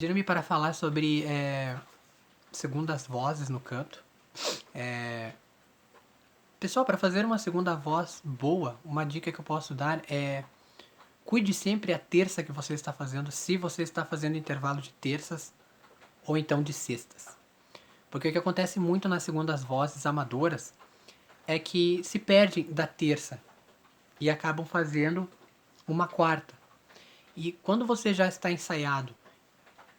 Pediram-me para falar sobre segundas vozes no canto. Pessoal, para fazer uma segunda voz boa, uma dica que eu posso dar é cuide sempre a terça que você está fazendo, se você está fazendo intervalo de terças ou então de sextas. Porque o que acontece muito nas segundas vozes amadoras é que se perdem da terça e acabam fazendo uma quarta. E quando você já está ensaiado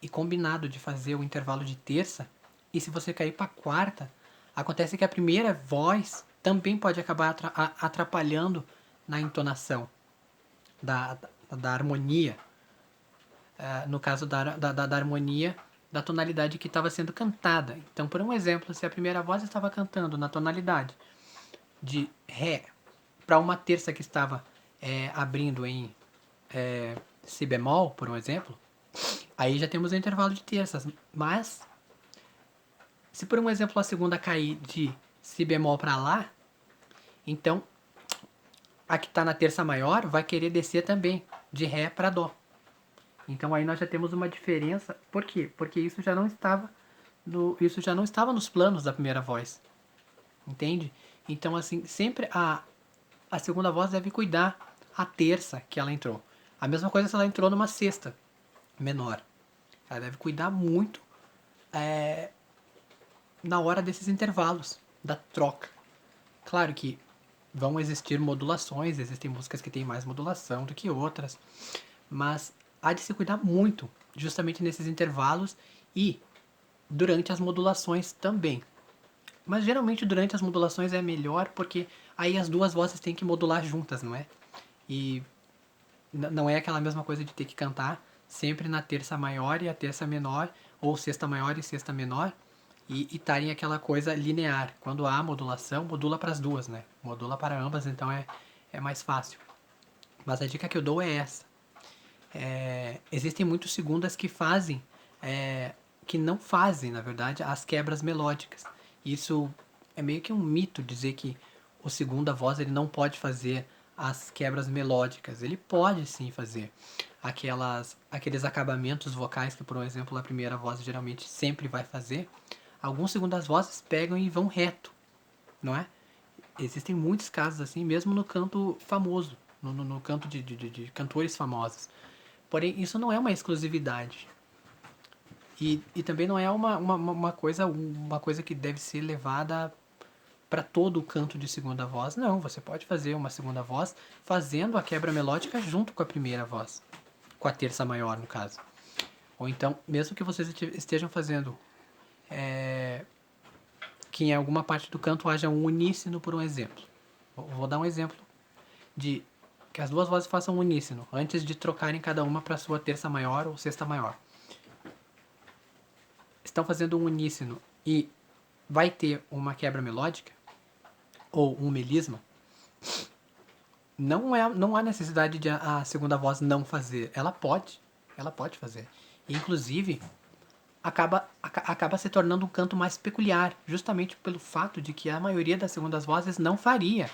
e combinado de fazer o intervalo de terça, e se você cair para quarta, acontece que a primeira voz também pode acabar atrapalhando na entonação da harmonia. No caso da harmonia da tonalidade que estava sendo cantada. Então, por um exemplo, se a primeira voz estava cantando na tonalidade de Ré para uma terça que estava abrindo em Si bemol, por um exemplo, aí já temos o intervalo de terças. Mas, se por um exemplo a segunda cair de Si bemol para Lá, então a que está na terça maior vai querer descer também de Ré para Dó. Então aí nós já temos uma diferença. Por quê? Porque isso já não estava nos planos da primeira voz. Entende? Então assim, sempre a segunda voz deve cuidar a terça que ela entrou. A mesma coisa se ela entrou numa sexta menor. Ela deve cuidar muito na hora desses intervalos, da troca. Claro que vão existir modulações, existem músicas que têm mais modulação do que outras, mas há de se cuidar muito justamente nesses intervalos e durante as modulações também. Mas geralmente durante as modulações é melhor porque aí as duas vozes têm que modular juntas, não é? E não é aquela mesma coisa de ter que cantar sempre na terça maior e a terça menor, ou sexta maior e sexta menor, e estarem aquela coisa linear. Quando há modulação, modula para as duas, né? Modula para ambas, então é mais fácil. Mas a dica que eu dou é essa. Existem muitos segundas que fazem, que não fazem, na verdade, as quebras melódicas. Isso é meio que um mito dizer que o segunda voz ele não pode fazer as quebras melódicas. Ele pode sim fazer aqueles acabamentos vocais que, por exemplo, a primeira voz geralmente sempre vai fazer. Algumas segundas vozes pegam e vão reto, não é? Existem muitos casos assim, mesmo no canto famoso, no canto de cantores famosos. Porém, isso não é uma exclusividade. E também não é uma coisa que deve ser levada para todo o canto de segunda voz. Não, você pode fazer uma segunda voz fazendo a quebra melódica junto com a primeira voz. Com a terça maior, no caso. Ou então, mesmo que vocês estejam fazendo que em alguma parte do canto haja um uníssono, por um exemplo. Vou dar um exemplo de que as duas vozes façam um uníssono antes de trocarem cada uma para sua terça maior ou sexta maior. Estão fazendo um uníssono e vai ter uma quebra melódica ou um melisma, não há necessidade de a segunda voz não fazer. Ela pode fazer. E, inclusive, acaba se tornando um canto mais peculiar, justamente pelo fato de que a maioria das segundas vozes não faria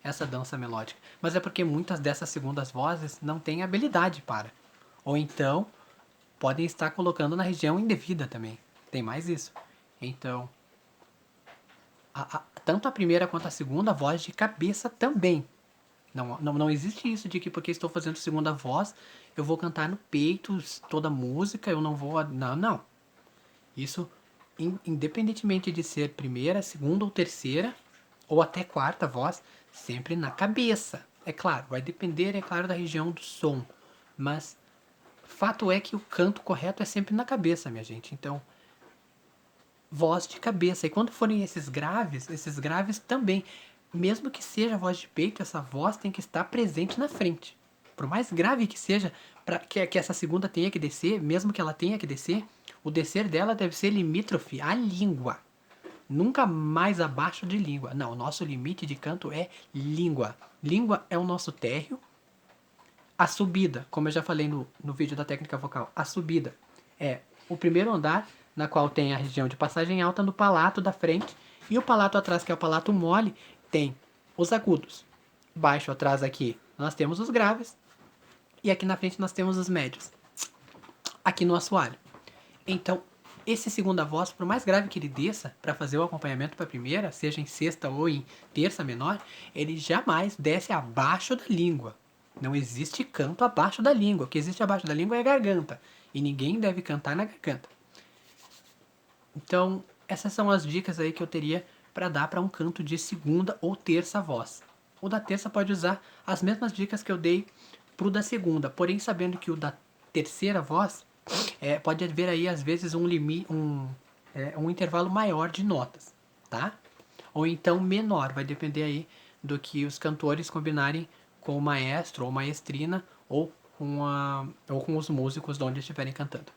essa dança melódica. Mas é porque muitas dessas segundas vozes não têm habilidade para. Ou então, podem estar colocando na região indevida também. Tem mais isso. Então, tanto a primeira quanto a segunda voz de cabeça também. Não existe isso de que porque estou fazendo segunda voz, eu vou cantar no peito toda a música, eu não vou. Não. Isso, independentemente de ser primeira, segunda ou terceira, ou até quarta voz, sempre na cabeça. É claro, vai depender, é claro, da região do som. Mas fato é que o canto correto é sempre na cabeça, minha gente. Então, voz de cabeça. E quando forem esses graves também, mesmo que seja voz de peito, essa voz tem que estar presente na frente. Por mais grave que seja, para que essa segunda tenha que descer, mesmo que ela tenha que descer, o descer dela deve ser limítrofe à língua. Nunca mais abaixo de língua. Não, o nosso limite de canto é língua. Língua é o nosso térreo. A subida, como eu já falei no vídeo da técnica vocal, a subida é o primeiro andar, na qual tem a região de passagem alta no palato da frente, e o palato atrás, que é o palato mole, tem os agudos. Baixo atrás aqui nós temos os graves, e aqui na frente nós temos os médios, aqui no assoalho. Então, esse segunda voz, por mais grave que ele desça para fazer o acompanhamento para a primeira, seja em sexta ou em terça menor, ele jamais desce abaixo da língua. Não existe canto abaixo da língua. O que existe abaixo da língua é a garganta. E ninguém deve cantar na garganta. Então, essas são as dicas aí que eu teria para dar para um canto de segunda ou terça voz. O da terça pode usar as mesmas dicas que eu dei pro da segunda, porém sabendo que o da terceira voz pode haver aí às vezes um intervalo maior de notas, tá? Ou então menor, vai depender aí do que os cantores combinarem com o maestro ou maestrina ou com os músicos de onde estiverem cantando.